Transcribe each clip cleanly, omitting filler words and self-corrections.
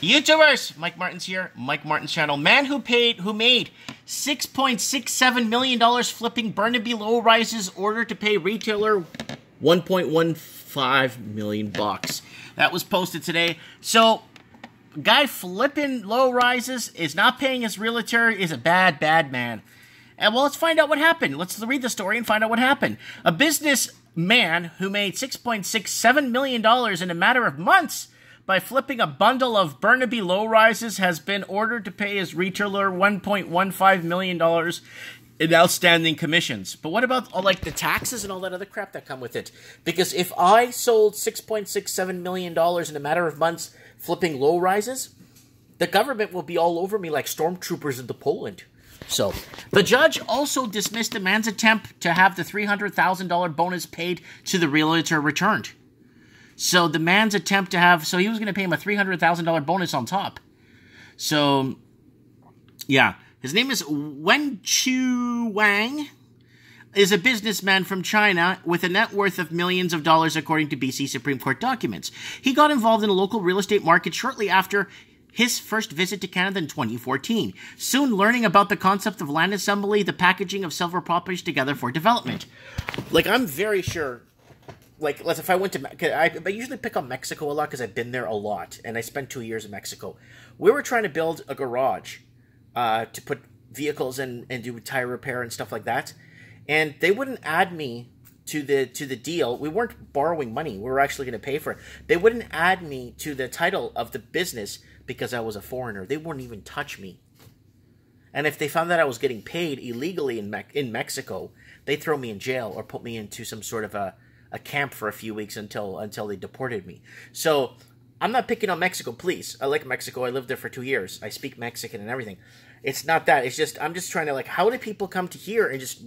YouTubers, Mike Martins here, Mike Martins channel. Man who made $6.67 million flipping Burnaby low rises ordered to pay retailer $1.15 million. That was posted today. So, guy flipping low rises is not paying his realtor, is a bad man. And well, let's find out what happened. Let's read the story and find out what happened. A businessman who made $6.67 million in a matter of months by flipping a bundle of Burnaby low-rises has been ordered to pay his retailer $1.15 million in outstanding commissions. But what about all, like, the taxes and all that other crap that come with it? Because if I sold $6.67 million in a matter of months flipping low-rises, the government will be all over me like stormtroopers into Poland. So, the judge also dismissed the man's attempt to have the $300,000 bonus paid to the realtor returned. So, the man's attempt to have... So, he was going to pay him a $300,000 bonus on top. So, yeah. His name is Wenchu Wang. Is a businessman from China with a net worth of millions of dollars, according to BC Supreme Court documents. He got involved in a local real estate market shortly after his first visit to Canada in 2014, soon learning about the concept of land assembly, the packaging of several properties together for development. Like, I'm very sure, like, if I went to, I usually pick on Mexico a lot because I've been there a lot, and I spent 2 years in Mexico. We were trying to build a garage to put vehicles in and do tire repair and stuff like that, and they wouldn't add me to the deal. We weren't borrowing money. We were actually going to pay for it. They wouldn't add me to the title of the business because I was a foreigner. They wouldn't even touch me. And if they found that I was getting paid illegally in Mexico, they'd throw me in jail or put me into some sort of a camp for a few weeks until they deported me. So I'm not picking on Mexico, please. I like Mexico. I lived there for 2 years. I speak Mexican and everything. It's not that. It's just, I'm just trying to, like, how do people come to here and just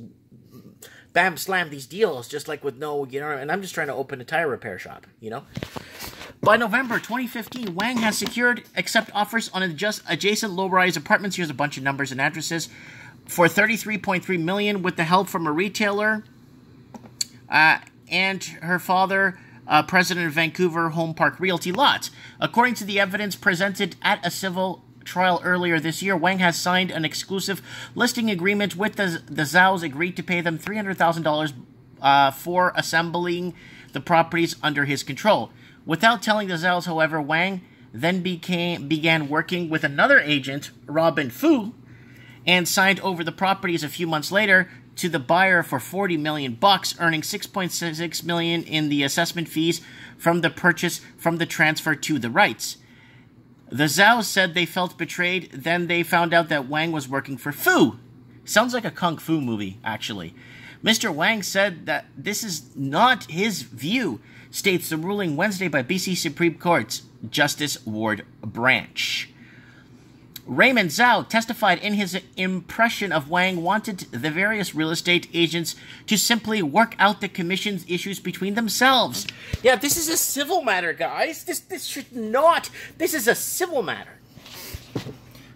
bam, slam these deals just like with no, you know, and I'm just trying to open a tire repair shop, you know? By November 2015, Wang has secured accept offers on adjacent low-rise apartments. Here's a bunch of numbers and addresses for $33.3 million with the help from a retailer and her father, president of Vancouver Home Park Realty Lots. According to the evidence presented at a civil trial earlier this year, Wang has signed an exclusive listing agreement with the Zhaos, agreed to pay them $300,000 for assembling the properties under his control. Without telling the Zhaos, however, Wang then began working with another agent, Robin Fu, and signed over the properties a few months later to the buyer for $40 million, earning $6.6 million in the assessment fees from the purchase from the transfer to the rights. The Zhaos said they felt betrayed. Then they found out that Wang was working for Fu. Sounds like a kung fu movie, actually. Mr. Wang said that this is not his view, states the ruling Wednesday by BC Supreme Court's Justice Ward Branch. Raymond Zhao testified in his impression of Wang wanted the various real estate agents to simply work out the commission's issues between themselves. Yeah, this is a civil matter, guys. This should not. This is a civil matter.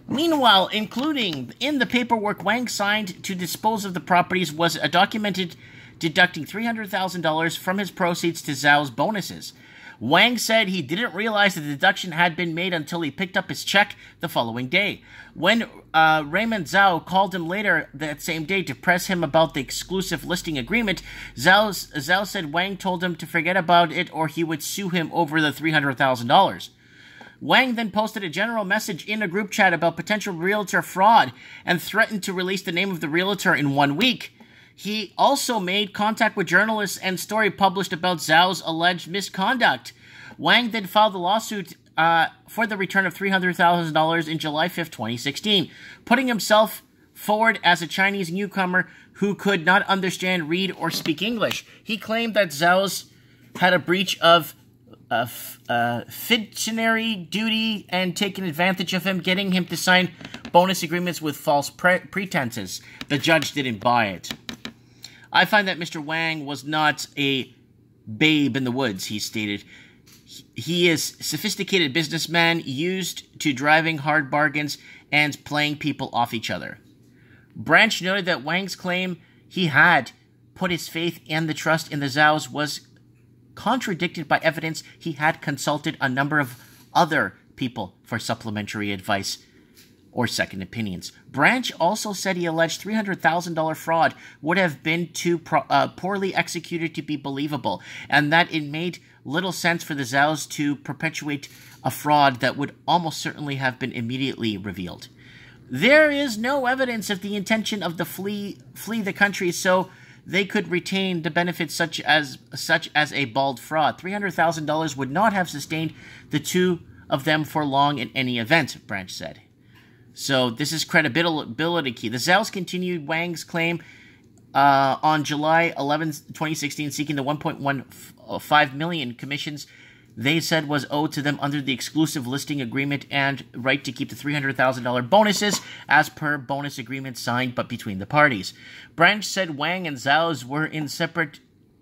Meanwhile, including in the paperwork Wang signed to dispose of the properties was a documented deducting $300,000 from his proceeds to Zhao's bonuses. Wang said he didn't realize the deduction had been made until he picked up his check the following day. When Raymond Zhao called him later that same day to press him about the exclusive listing agreement, Zhao said Wang told him to forget about it or he would sue him over the $300,000. Wang then posted a general message in a group chat about potential realtor fraud and threatened to release the name of the realtor in 1 week. He also made contact with journalists and story published about Zhao's alleged misconduct. Wang then filed a lawsuit for the return of $300,000 in July 5th, 2016, putting himself forward as a Chinese newcomer who could not understand, read, or speak English. He claimed that Zhao's had a breach of fiduciary duty and taken advantage of him, getting him to sign bonus agreements with false pretenses. The judge didn't buy it. I find that Mr. Wang was not a babe in the woods, he stated. He is a sophisticated businessman used to driving hard bargains and playing people off each other. Branch noted that Wang's claim he had put his faith and the trust in the Zhaos was contradicted by evidence he had consulted a number of other people for supplementary advice or second opinions. Branch also said he alleged $300,000 fraud would have been too poorly executed to be believable, and that it made little sense for the Zhaos to perpetuate a fraud that would almost certainly have been immediately revealed. There is no evidence of the intention of the flee the country so they could retain the benefits such as a bald fraud. $300,000 would not have sustained the two of them for long in any event, Branch said. So this is credibility key. The Zhaos continued Wang's claim on July 11, 2016, seeking the $1.15 million commissions they said was owed to them under the exclusive listing agreement and right to keep the $300,000 bonuses as per bonus agreement signed but between the parties. Branch said Wang and Zhaos were in separate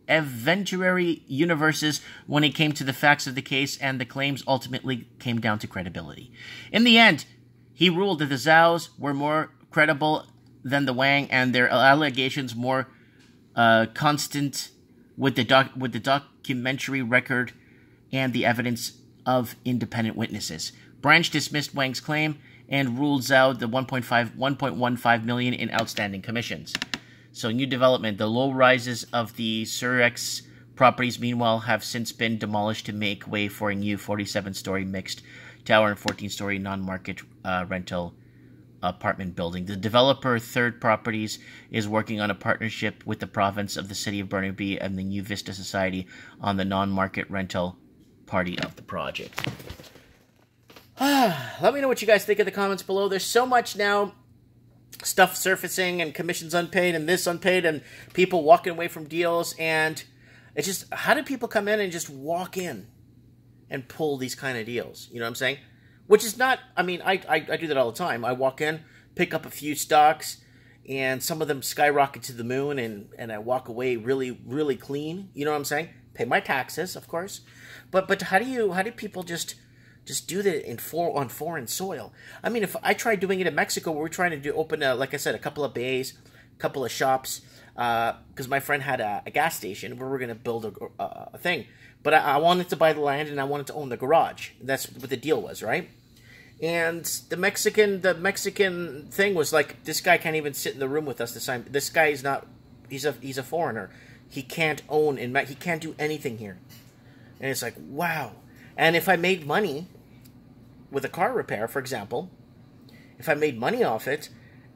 eventuary universes when it came to the facts of the case, and the claims ultimately came down to credibility. In the end, he ruled that the Zhaos were more credible than the Wang and their allegations more consistent with the documentary record and the evidence of independent witnesses. Branch dismissed Wang's claim and ruled Zhao the $1.15 million in outstanding commissions. So, new development. The low rises of the Surex properties, meanwhile, have since been demolished to make way for a new 47-story mixed tower and 14-story non-market rental apartment building. The developer, Third Properties, is working on a partnership with the province of the city of Burnaby and the New Vista Society on the non-market rental party of the project. Let me know what you guys think in the comments below. There's so much now stuff surfacing and commissions unpaid and this unpaid and people walking away from deals, and it's just, how do people come in and just walk in and pull these kind of deals? You know what I'm saying? Which is not, I mean, I do that all the time. I walk in, pick up a few stocks, and some of them skyrocket to the moon, and I walk away really, really clean. You know what I'm saying? Pay my taxes, of course. But how do people just do that on foreign soil? I mean, if I tried doing it in Mexico, where we're trying to open, like I said, a couple of bays, a couple of shops, because my friend had a gas station where we're going to build a thing. But I wanted to buy the land and I wanted to own the garage. That's what the deal was, right? And the Mexican thing was like, this guy can't even sit in the room with us this time. This guy is not, he's a foreigner. He can't own, he can't do anything here. And it's like, wow. And if I made money with a car repair, for example, if I made money off it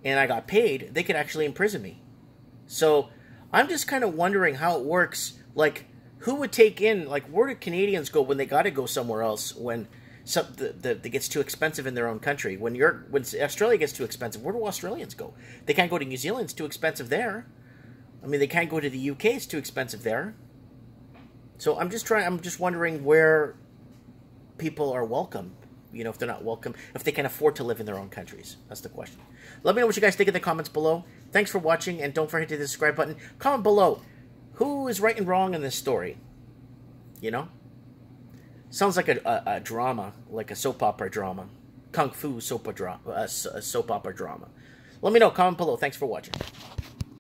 and I got paid, they could actually imprison me. So I'm just kind of wondering how it works. Like, who would take in, like, where do Canadians go when they got to go somewhere else when it gets too expensive in their own country? When Australia gets too expensive, where do Australians go? They can't go to New Zealand, it's too expensive there. I mean, they can't go to the UK, it's too expensive there. So I'm just wondering where people are welcome. You know, if they're not welcome, if they can afford to live in their own countries. That's the question. Let me know what you guys think in the comments below. Thanks for watching, and don't forget to hit the subscribe button. Comment below, who is right and wrong in this story? You know? Sounds like a drama, like a soap opera drama. Kung Fu soap opera drama. Let me know, comment below. Thanks for watching.